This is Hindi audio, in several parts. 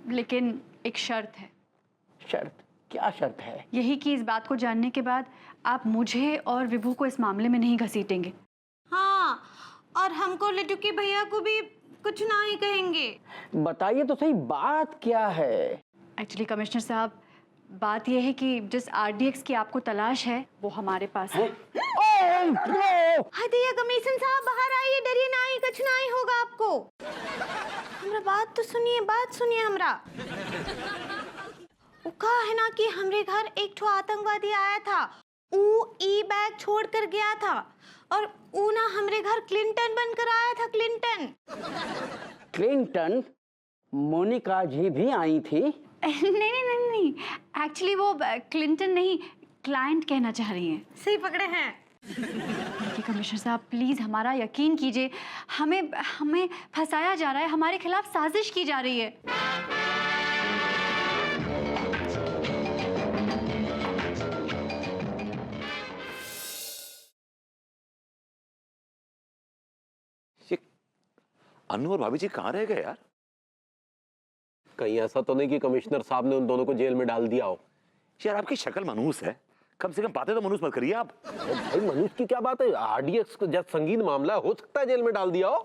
लेकिन एक शर्त है। शर्त? क्या शर्त है? यही कि इस बात को जानने के बाद आप मुझे और विभू को इस मामले में नहीं घसीटेंगे। हाँ, और हमको लिट्टू के भैया को भी कुछ ना ही कहेंगे। बताइए तो सही, बात क्या है? एक्चुअली कमिश्नर साहब, बात यह है कि जिस आरडीएक्स की आपको तलाश है वो हमारे पास है। हाय दिया कमिश्नर साहब, बाहर आइए, डरिए ना ही, कुछ ना ही होगा आपको। हमरा बात तो सुनिए, बात सुनिए हमरा। वो कहा है ना कि हमरे घर एक ठो आतंकवादी आया था, ऊ ई बैग छोड़ कर गया था, और ऊ ना हमरे घर क्लिंटन बनकर आया था, क्लिंटन। क्लिंटन? मोनिका जी भी आई थी? नहीं, एक्चुअली वो क्लिंटन नहीं, क्लाइंट कहना चाह रही हैं। सही पकड़े हैं। देखिए कमिश्नर साहब, प्लीज हमारा यकीन कीजिए, हमें फंसाया जा रहा है, हमारे खिलाफ साजिश की जा रही है। अनु और भाभी जी कहाँ रह गए यार? कहीं ऐसा तो नहीं कि कमिश्नर साहब ने उन दोनों को जेल में डाल दिया हो? यार आपकी शक्ल मनहूस है, कम से कम बातें तो मनहूस मत करिए आप। भाई मनूज की क्या बात है? आरडीएक्स को जब संगीन मामला हो सकता है जेल में डाल दिया हो।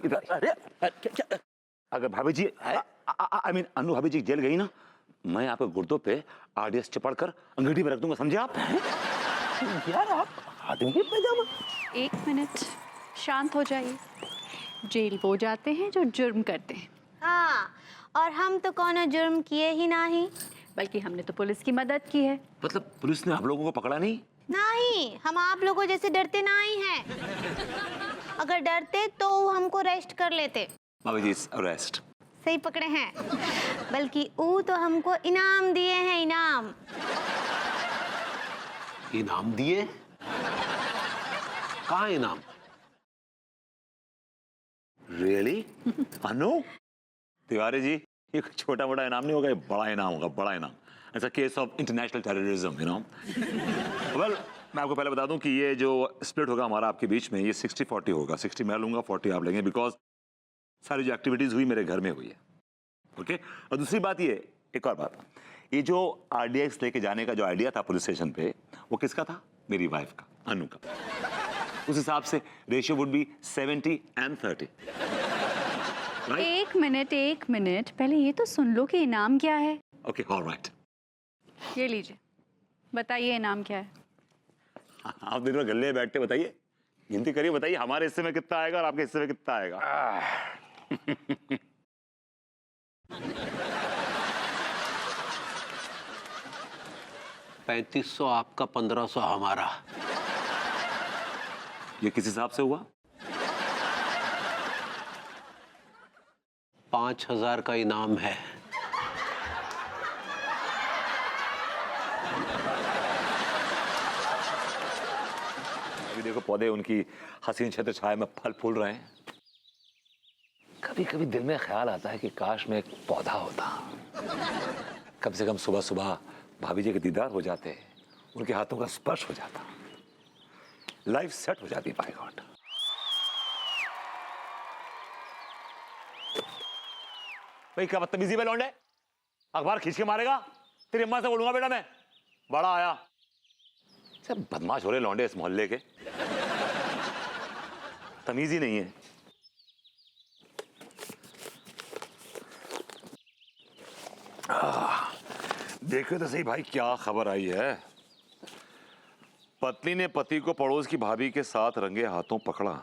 अरे क्या? अगर भाभी जी आई मीन अनु भाभी जी जेल गई ना, मैं आपके गुर्दों पे आरडीएक्स चिपड़ कर अंगीठी में रख दूंगा, समझे आप? यार आप आदमी पैजामा। एक मिनट, शांत हो जाइए। जेल वो जाते हैं जो जुर्म करते हैं। हाँ, और हम तो कोनो जुर्म किए ही नहीं। बल्कि हमने तो पुलिस की मदद की है। मतलब पुलिस ने आप लोगों को पकड़ा नहीं? नहीं, हम आप लोगों जैसे डरते नहीं हैं। अगर डरते तो वो हमको अरेस्ट कर लेते। भाभी जी अरेस्ट? सही पकड़े हैं। बल्कि वो तो हमको इनाम दिए हैं, इनाम। इनाम दिए? कहाँ इनाम? रियली? अनु तिवारी जी, ये छोटा मोटा इनाम नहीं होगा, ये बड़ा इनाम होगा, बड़ा इनाम। ऐसा case of international terrorism, you know. Well, मैं आपको पहले बता दूं कि ये जो स्प्लिट होगा हमारा आपके बीच में, ये 60-40 होगा। 60 मैं लूंगा, 40 आप लेंगे, बिकॉज सारी जो एक्टिविटीज हुई मेरे घर में हुई है। ओके? और दूसरी बात ये, एक और बात, ये जो आरडीएक्स लेके जाने का जो आइडिया था पुलिस स्टेशन पे, वो किसका था? मेरी वाइफ का, अनु का। उस हिसाब से रेशियो वुड बी 70-30। एक मिनट, पहले ये तो सुन लो कि इनाम क्या है। Okay, alright. ये लीजिए, बताइए इनाम क्या है। आप दिन में गले बैठते बताइए, गिनती करिए, बताइए हमारे हिस्से में कितना आएगा और आपके हिस्से में कितना आएगा। 3500 आपका, 1500 हमारा। ये किस हिसाब से हुआ? 5000 का इनाम है। अभी देखो पौधे उनकी हसीन छत्र छाया में फल फूल रहे हैं। कभी कभी दिल में ख्याल आता है कि काश में एक पौधा होता, कम से कम सुबह सुबह भाभी जी के दीदार हो जाते, उनके हाथों का स्पर्श हो जाता, लाइफ सेट हो जाती। By God. भाई क्या बदतमीजी में लौंडे, अखबार खींच के मारेगा? तेरी अम्मा से बोलूंगा बेटा मैं, बड़ा आया। सब बदमाश हो रहे लौंडे इस मोहल्ले के, तमीज ही नहीं है। देखो तो सही भाई क्या खबर आई है। पत्नी ने पति को पड़ोस की भाभी के साथ रंगे हाथों पकड़ा,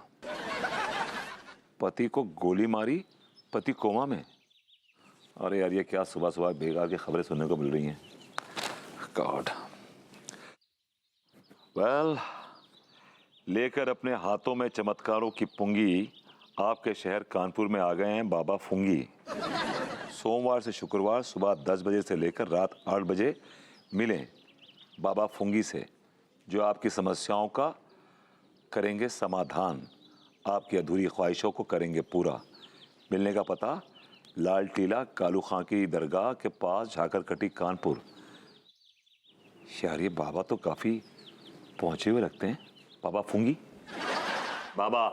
पति को गोली मारी, पति कोमा में। अरे यार ये क्या सुबह सुबह बेकार की खबरें सुनने को मिल रही हैं। गॉड। वेल, लेकर अपने हाथों में चमत्कारों की पुंगी आपके शहर कानपुर में आ गए हैं बाबा फुंगी। सोमवार से शुक्रवार सुबह 10 बजे से लेकर रात 8 बजे मिलें बाबा फुंगी से, जो आपकी समस्याओं का करेंगे समाधान, आपकी अधूरी ख्वाहिशों को करेंगे पूरा। मिलने का पता लाल टीला कालू खां की दरगाह के पास झाकरकटी कानपुर। यार ये बाबा तो काफी पहुंचे हुए लगते हैं। बाबा फुंगी, बाबा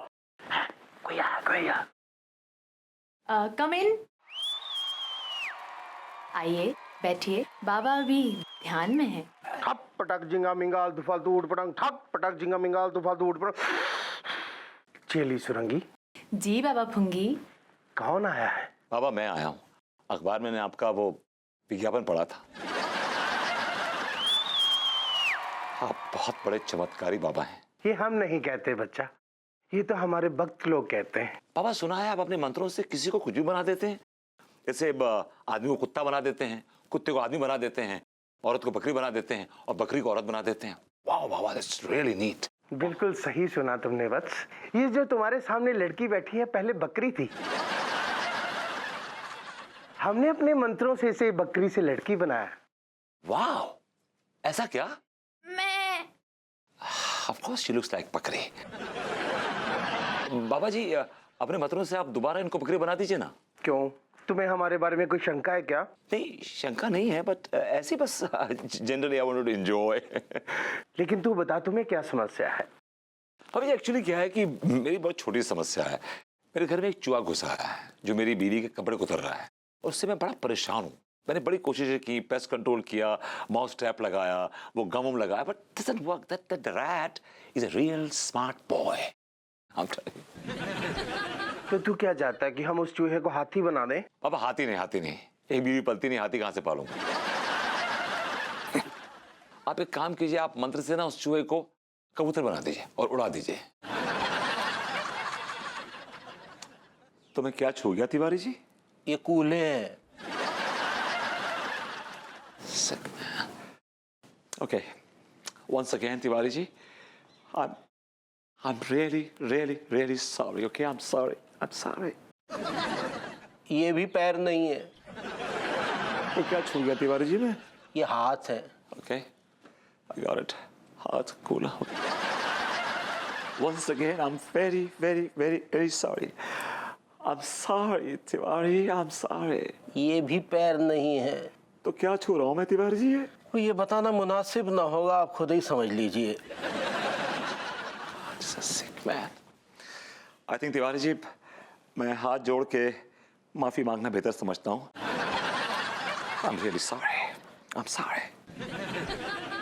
कम इन। आइए बैठिए, बाबा अभी ध्यान में है। ठप पटक जिंगा मिंगाल दुफालतू उठ पटंग, ठप पटक जिंगा मिंगाल दुफालतू उठ पटंग। चेली सुरंगी, जी बाबा फुंगी। कौन आया है? बाबा मैं आया हूँ, अखबार में आपका वो विज्ञापन पढ़ा था। आप बहुत बड़े चमत्कारी बाबा हैं। ये हम नहीं कहते बच्चा, ये तो हमारे भक्त लोग कहते हैं। बाबा सुना है आप अपने मंत्रों से किसी को कुछ भी बना देते हैं। जैसे आदमी को कुत्ता बना देते हैं, कुत्ते को आदमी बना देते हैं, औरत को बकरी बना देते हैं और बकरी को औरत बना देते हैं। वाह बाबा, दैट्स रियली नीट। बिल्कुल सही सुना तुमने वत्स। ये जो तुम्हारे सामने लड़की बैठी है पहले बकरी थी। हमने अपने मंत्रों से इसे बकरी से लड़की बनाया। वाह, ऐसा क्या? मैं Of course she looks like बकरी। बाबा जी अपने मंत्रों से आप दोबारा इनको बकरी बना दीजिए ना। क्यों, तुम्हें हमारे बारे में कोई शंका है क्या? नहीं शंका नहीं है, बट ऐसी बस generally I wanted to enjoy. लेकिन तू बता, तुम्हें क्या समस्या है? अभी एक्चुअली क्या है कि मेरी बहुत छोटी समस्या है। मेरे घर में एक चूहा घुसा है जो मेरी बीवी के कपड़े को उतर रहा है, और उससे मैं बड़ा परेशान हूँ। मैंने बड़ी कोशिशें की, पेस्ट कंट्रोल किया, माउस ट्रैप लगाया, वो गम लगाया, but doesn't work. That rat is a real smart boy. तो तू क्या चाहता है कि हम उस चूहे को हाथी बना दें? अब हाथी नहीं, एक बीवी पलती नहीं, हाथी कहां से पालूंगा। आप एक काम कीजिए, आप मंत्र से ना उस चूहे को कबूतर बना दीजिए और उड़ा दीजिए। तो मैं क्या छू गया तिवारी जी? ये कूले हैं। Okay, once again Tiwari ji, I'm really sorry. Okay, I'm sorry. ये भी पैर नहीं है, तो क्या छू गया तिवारी जी मैं? ये हाथ है। Okay, I got it. Heart cooler. Once again, I'm very sorry. I'm sorry, Tiwari. I'm sorry. ये भी पैर नहीं है। तो क्या छू रहा हूँ मैं तिवारी जी? तो ये बताना मुनासिब ना होगा, आप खुद ही समझ लीजिए। It's a sick man. I think Tiwari ji, मैं हाथ जोड़ के माफी मांगना बेहतर समझता हूँ। I'm really sorry. I'm sorry.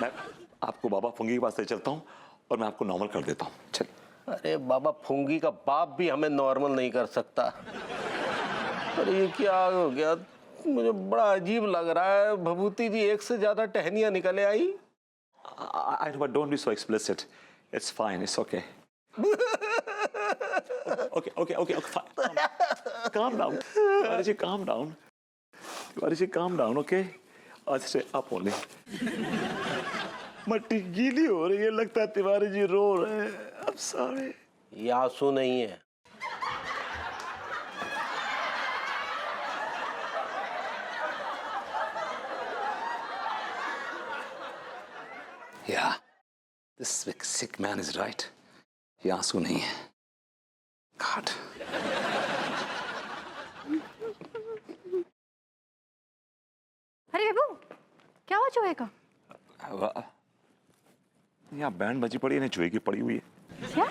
मैं आपको बाबा फुंगी के पास ले चलता हूँ और मैं आपको नॉर्मल कर देता हूँ। चलिए। अरे बाबा फुंगी का बाप भी हमें नॉर्मल नहीं कर सकता। अरे ये क्या हो गया, मुझे बड़ा अजीब लग रहा है। भभूति जी एक से ज्यादा टहनियां निकले आई। I but don't be so explicit. It's fine. It's okay. Okay. Fine. Calm down. Tiwari ji, calm down. Tiwari ji, calm down. Okay. आज से up only. मट्टी गीली हो रही है, लगता है तिवारी जी रो रहे हैं। I'm sorry. ये आंसू नहीं है। Yeah, this sick man is right. ये आंसू नहीं है। God. अरे बेबू, क्या हुआ चूहे का? यहाँ बैंड बजी पड़ी है, चूहे की पड़ी हुई है। क्या?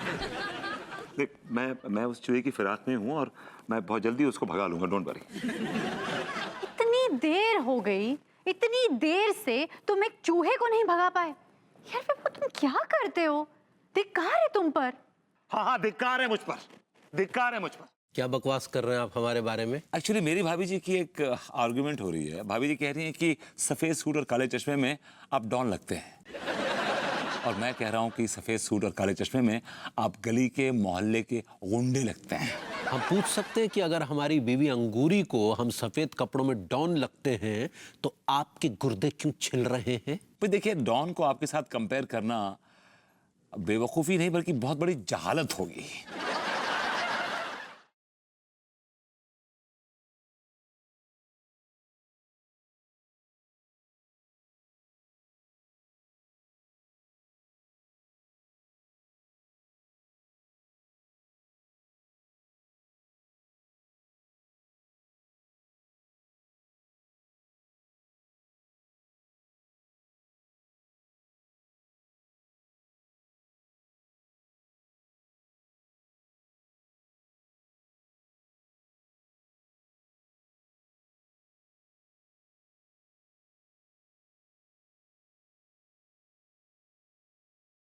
देख, मैं उस चूहे की फिराक में हूँ और मैं बहुत जल्दी उसको भगा लूंगा। Don't worry. इतनी देर हो गई, इतनी देर से तुम एक चूहे को नहीं भगा पाए। यार बेबू, तुम क्या करते हो? धिक्कार है तुम पर। हाँ, धिक्कार है मुझ पर, धिक्कार है मुझ पर। क्या बकवास कर रहे हैं आप हमारे बारे में? एक्चुअली मेरी भाभी जी की एक आर्गुमेंट हो रही है। भाभी जी कह रही हैं कि सफेद सूट और काले चश्मे में आप डॉन लगते हैं, और मैं कह रहा हूँ कि सफेद सूट और काले चश्मे में आप गली के मोहल्ले के गुंडे लगते हैं। हम पूछ सकते हैं कि अगर हमारी बीवी अंगूरी को हम सफेद कपड़ों में डॉन लगते हैं तो आपके गुर्दे क्यों छिल रहे हैं? भाई देखिए, डॉन को आपके साथ कंपेयर करना बेवकूफ़ी नहीं बल्कि बहुत बड़ी जहालत होगी।